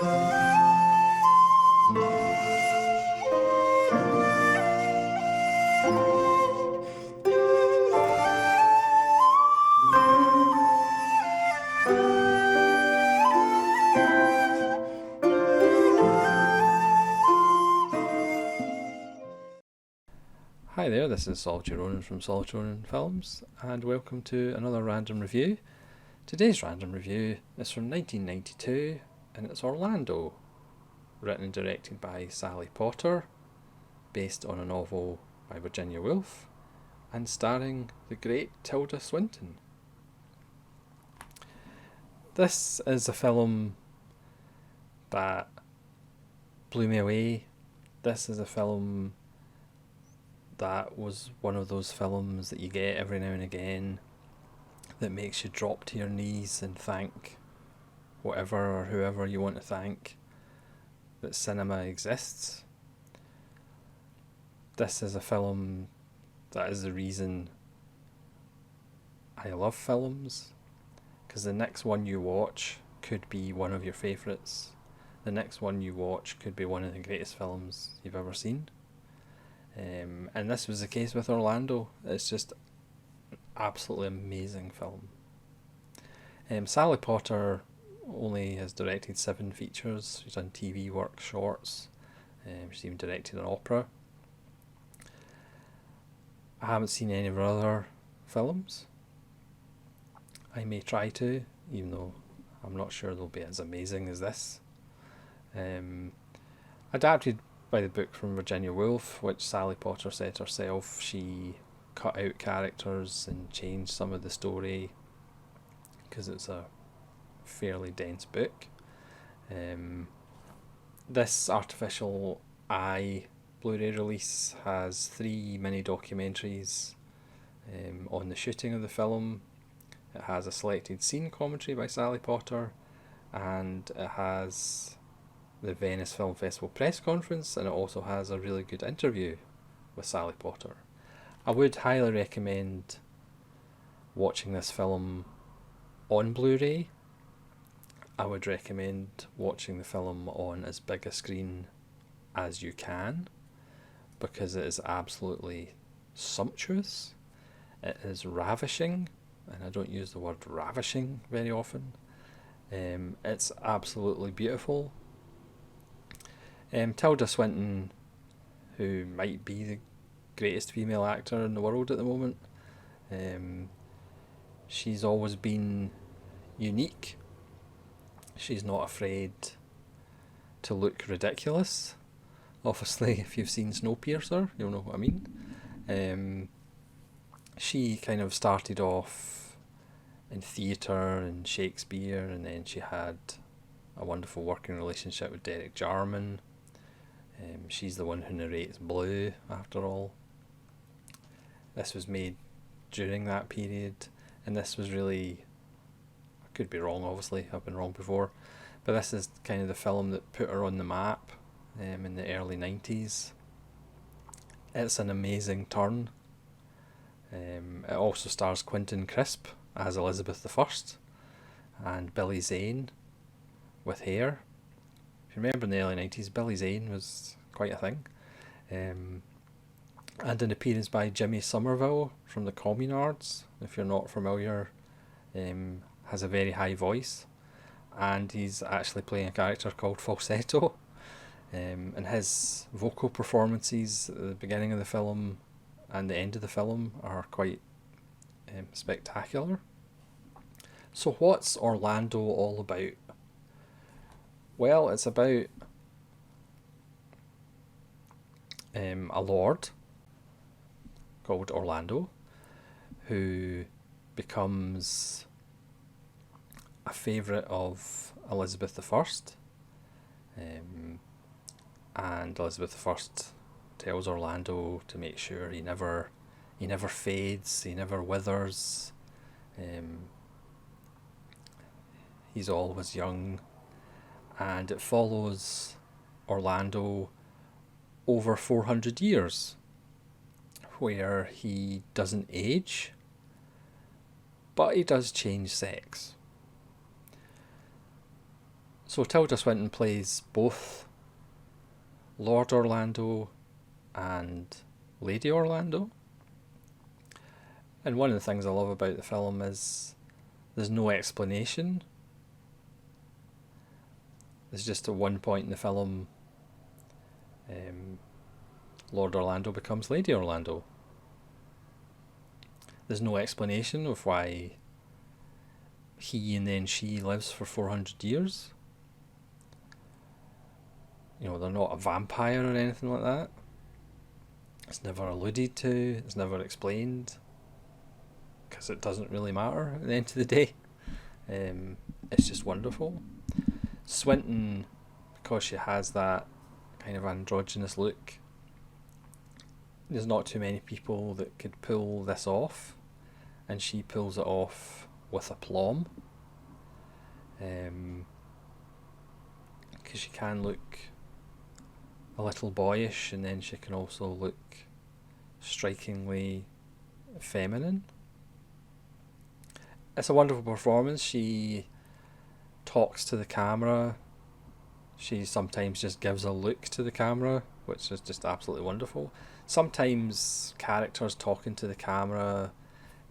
Hi there, this is Solitary Ronan from Solitary Ronan Films, and welcome to another random review. Today's random review is from 1992, and it's Orlando, written and directed by Sally Potter, based on a novel by Virginia Woolf, and starring the great Tilda Swinton. This is a film that blew me away. This is a film that was one of those films that you get every now and again that makes you drop to your knees and thank whatever or whoever you want to thank that cinema exists. This is a film that is the reason I love films, because the next one you watch could be one of your favourites. The next one you watch could be one of the greatest films you've ever seen. And this was the case with Orlando. It's just an absolutely amazing film. Sally Potter only has directed 7 features. She's done TV work, shorts. She's even directed an opera. I haven't seen any of her other films. I may try to, even though I'm not sure they'll be as amazing as this. Adapted by the book from Virginia Woolf, which Sally Potter said herself she cut out characters and changed some of the story because it's a fairly dense book. This artificial eye Blu-ray release has 3 mini documentaries on the shooting of the film. It has a selected scene commentary by Sally Potter, and it has the Venice Film Festival press conference, and it also has a really good interview with Sally Potter. I would highly recommend watching this film on Blu-ray. I would recommend watching the film on as big a screen as you can, because it is absolutely sumptuous. It is ravishing, and I don't use the word ravishing very often. It's absolutely beautiful. Tilda Swinton, who might be the greatest female actor in the world at the moment, she's always been unique. She's not afraid to look ridiculous. Obviously, if you've seen Snowpiercer, you'll know what I mean. She kind of started off in theatre and Shakespeare, and then she had a wonderful working relationship with Derek Jarman. She's the one who narrates Blue, after all. This was made during that period, and this was really, I could be wrong obviously, I've been wrong before, but this is kind of the film that put her on the map in the early 90s. It's an amazing turn. It also stars Quentin Crisp as Elizabeth I and Billy Zane with hair. If you remember in the early 90s, Billy Zane was quite a thing. And an appearance by Jimmy Somerville from the Communards, if you're not familiar, has a very high voice, and he's actually playing a character called Falsetto. And his vocal performances at the beginning of the film and the end of the film are quite spectacular. So what's Orlando all about? Well, it's about a lord called Orlando who becomes a favourite of Elizabeth I, and Elizabeth I tells Orlando to make sure he never fades, he never withers, he's always young. And it follows Orlando over 400 years, where he doesn't age, but he does change sex. So Tilda Swinton plays both Lord Orlando and Lady Orlando. And one of the things I love about the film is there's no explanation. There's just at one point in the film, Lord Orlando becomes Lady Orlando. There's no explanation of why he and then she lives for 400 years. You know, they're not a vampire or anything like that. It's never alluded to, it's never explained, because it doesn't really matter at the end of the day. It's just wonderful. Swinton, because she has that kind of androgynous look, there's not too many people that could pull this off, and she pulls it off with aplomb. Because she can look a little boyish, and then she can also look strikingly feminine. It's a wonderful performance. She talks to the camera. She sometimes just gives a look to the camera, which is just absolutely wonderful. Sometimes characters talking to the camera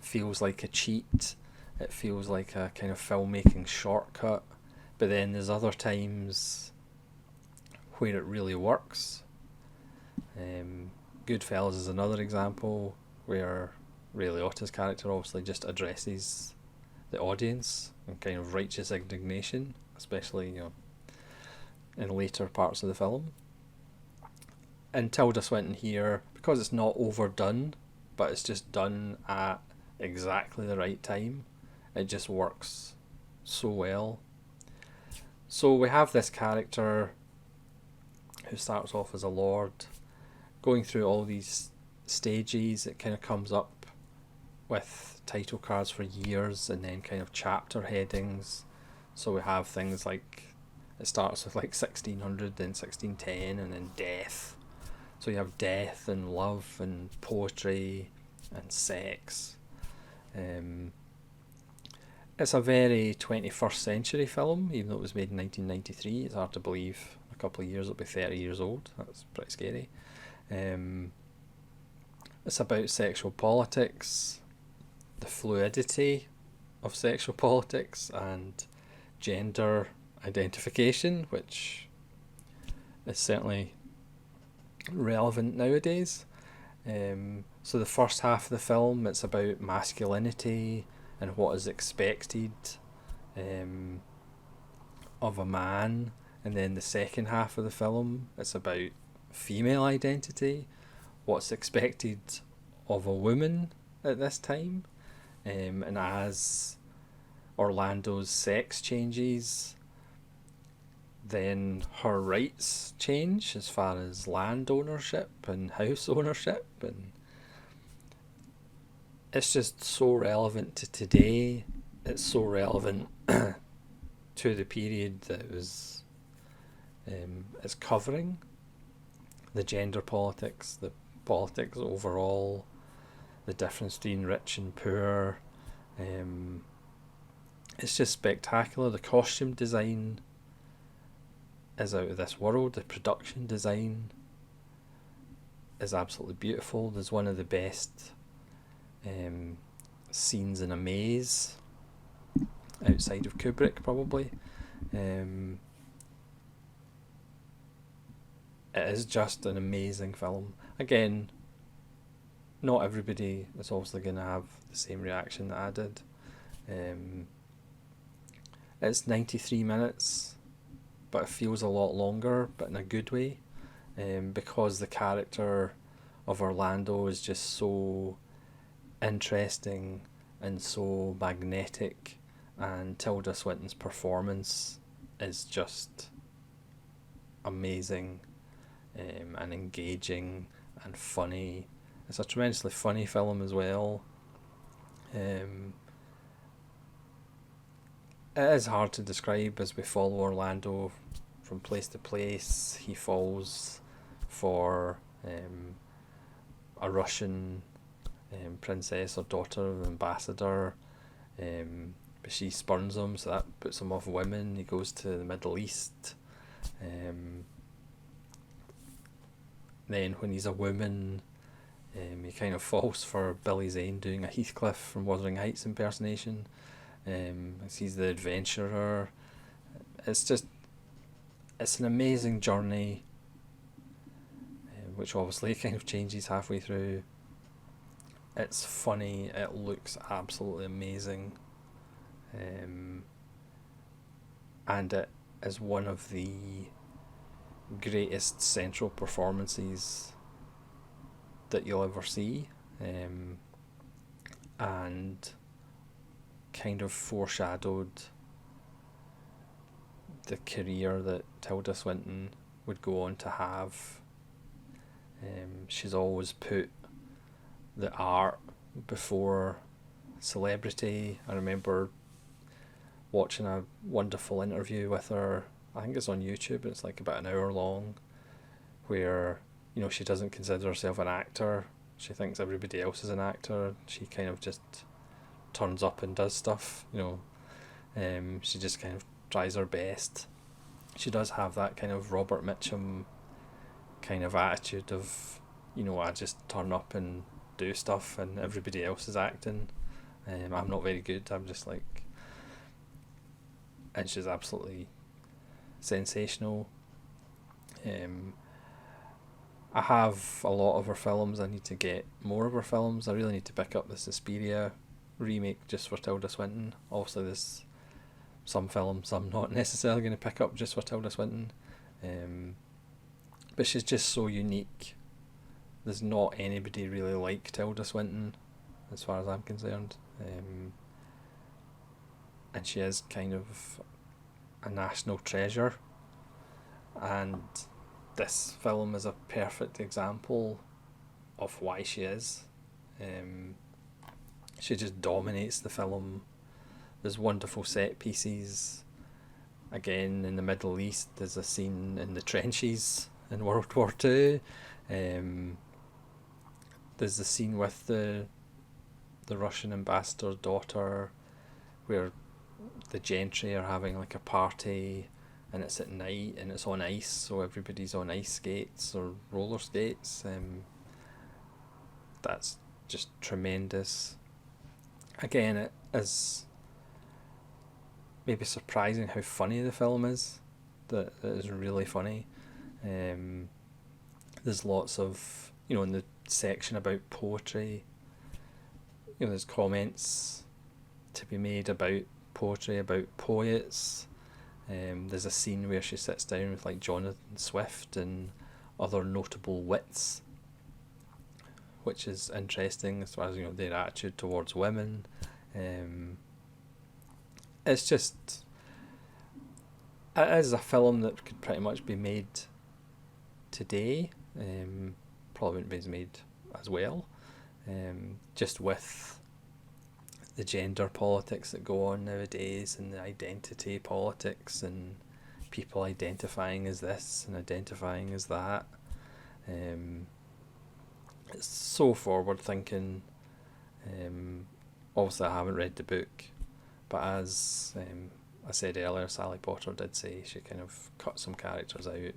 feels like a cheat. It feels like a kind of filmmaking shortcut. But then there's other times where it really works. Goodfellas is another example where Ray Liotta's character obviously just addresses the audience in kind of righteous indignation, especially, you know, in later parts of the film. And Tilda Swinton here, because it's not overdone, but it's just done at exactly the right time, it just works so well. So we have this character who starts off as a lord, going through all these stages. It kind of comes up with title cards for years and then kind of chapter headings. So we have things like, it starts with like 1600, then 1610, and then death. So you have death and love and poetry and sex. It's a very 21st century film, even though it was made in 1993. It's hard to believe a couple of years it'll be 30 years old. That's pretty scary. It's about sexual politics, the fluidity of sexual politics, and gender identification, which is certainly relevant nowadays. So the first half of the film, it's about masculinity and what is expected of a man, and then the second half of the film, it's about female identity, what's expected of a woman at this time, and as Orlando's sex changes, then her rights change as far as land ownership and house ownership, and it's just so relevant to today. It's so relevant to the period that it was it's covering, the gender politics, the politics overall, the difference between rich and poor. It's just spectacular. The costume design is out of this world. The production design is absolutely beautiful. There's one of the best scenes in a maze outside of Kubrick, probably. It is just an amazing film. Again, not everybody is obviously going to have the same reaction that I did. It's 93 minutes, but it feels a lot longer, but in a good way, because the character of Orlando is just so interesting and so magnetic, and Tilda Swinton's performance is just amazing, and engaging and funny. It's a tremendously funny film as well. It is hard to describe as we follow Orlando from place to place. He falls for a Russian princess or daughter of an ambassador. but she spurns him, so that puts him off women. He goes to the Middle East. Then when he's a woman, he kind of falls for Billy Zane doing a Heathcliff from Wuthering Heights impersonation. He's the adventurer. It's an amazing journey, which obviously kind of changes halfway through. It's funny, it looks absolutely amazing, and it is one of the greatest central performances that you'll ever see, and kind of foreshadowed the career that Tilda Swinton would go on to have. She's always put the art before celebrity. I remember watching a wonderful interview with her, I think it's on YouTube, it's like about an hour long, where, you know, she doesn't consider herself an actor. She thinks everybody else is an actor. She kind of just turns up and does stuff, you know. She just kind of tries her best. She does have that kind of Robert Mitchum kind of attitude of, you know, I just turn up and do stuff and everybody else is acting. I'm not very good, I'm just like... And she's absolutely sensational. I have a lot of her films. I need to get more of her films. I really need to pick up the Suspiria remake just for Tilda Swinton. Obviously there's some films I'm not necessarily going to pick up just for Tilda Swinton, but she's just so unique. There's not anybody really like Tilda Swinton as far as I'm concerned, and she is kind of a national treasure, and this film is a perfect example of why she is. She just dominates the film. There's wonderful set pieces. Again, in the Middle East, there's a scene in the trenches in World War Two. There's the scene with the Russian ambassador's daughter, where the gentry are having like a party, and it's at night and it's on ice, so everybody's on ice skates or roller skates. That's just tremendous. Again, it is maybe surprising how funny the film is. That it is really funny. There's lots of, you know, in the section about poetry, you know, there's comments to be made about poetry, about poets. There's a scene where she sits down with like Jonathan Swift and other notable wits, which is interesting as far as, you know, their attitude towards women. It's just, it is a film that could pretty much be made today. Probably wouldn't be as made as well, just with the gender politics that go on nowadays, and the identity politics, and people identifying as this and identifying as that. It's so forward thinking. Obviously I haven't read the book, but as I said earlier, Sally Potter did say she kind of cut some characters out,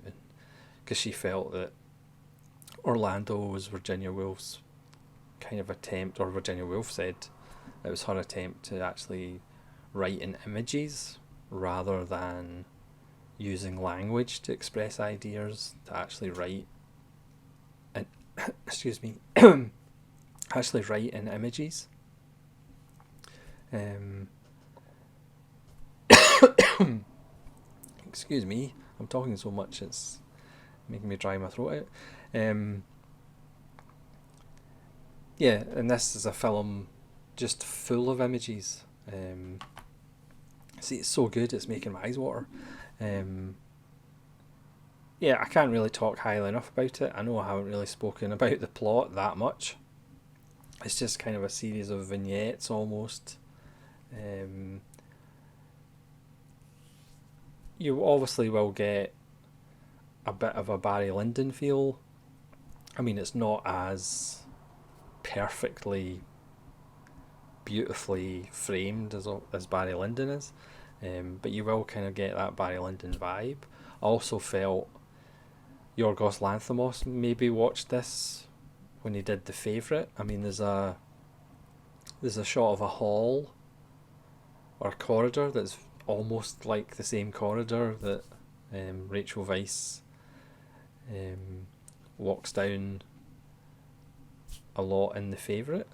because she felt that Orlando was Virginia Woolf's kind of attempt, or Virginia Woolf said it was her attempt to actually write in images rather than using language to express ideas, to actually write and excuse me actually write in images. Excuse me, I'm talking so much it's making me dry my throat out. Yeah, and this is a film just full of images. See, it's so good, it's making my eyes water. Yeah, I can't really talk highly enough about it. I know I haven't really spoken about the plot that much. It's just kind of a series of vignettes almost. You obviously will get a bit of a Barry Lyndon feel. I mean, it's not as perfectly beautifully framed as Barry Lyndon is, but you will kind of get that Barry Lyndon vibe. I also felt Yorgos Lanthimos maybe watched this when he did The Favourite. I mean, there's a shot of a hall or a corridor that's almost like the same corridor that Rachel Weisz walks down a lot in The Favourite.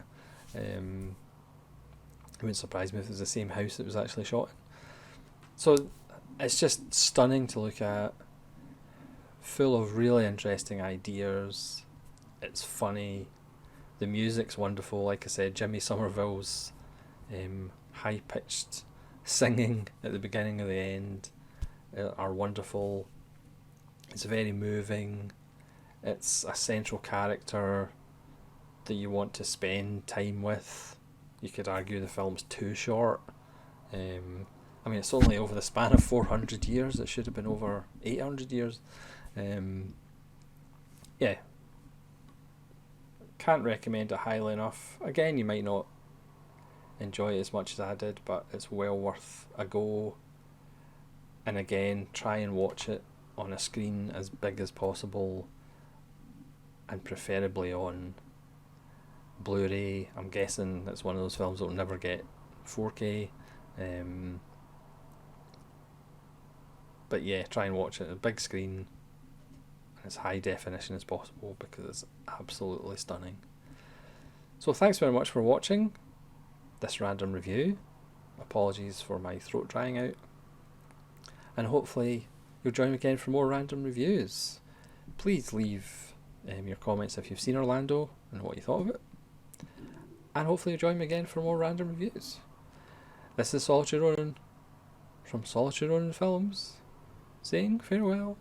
It wouldn't surprise me if it was the same house it was actually shot in. So it's just stunning to look at, full of really interesting ideas. It's funny. The music's wonderful. Like I said, Jimmy Somerville's high-pitched singing at the beginning and the end are wonderful. It's very moving. It's a central character that you want to spend time with. You could argue the film's too short. I mean, it's only over the span of 400 years. It should have been over 800 years. Yeah. Can't recommend it highly enough. Again, you might not enjoy it as much as I did, but it's well worth a go. And again, try and watch it on a screen as big as possible, and preferably on Blu-ray. I'm guessing it's one of those films that will never get 4K. But yeah, try and watch it on a big screen and as high definition as possible, because it's absolutely stunning. So thanks very much for watching this random review. Apologies for my throat drying out. And hopefully you'll join me again for more random reviews. Please leave your comments if you've seen Orlando and what you thought of it. And hopefully you'll join me again for more random reviews. This is Solitude Ronin from Solitude Ronin Films, saying farewell.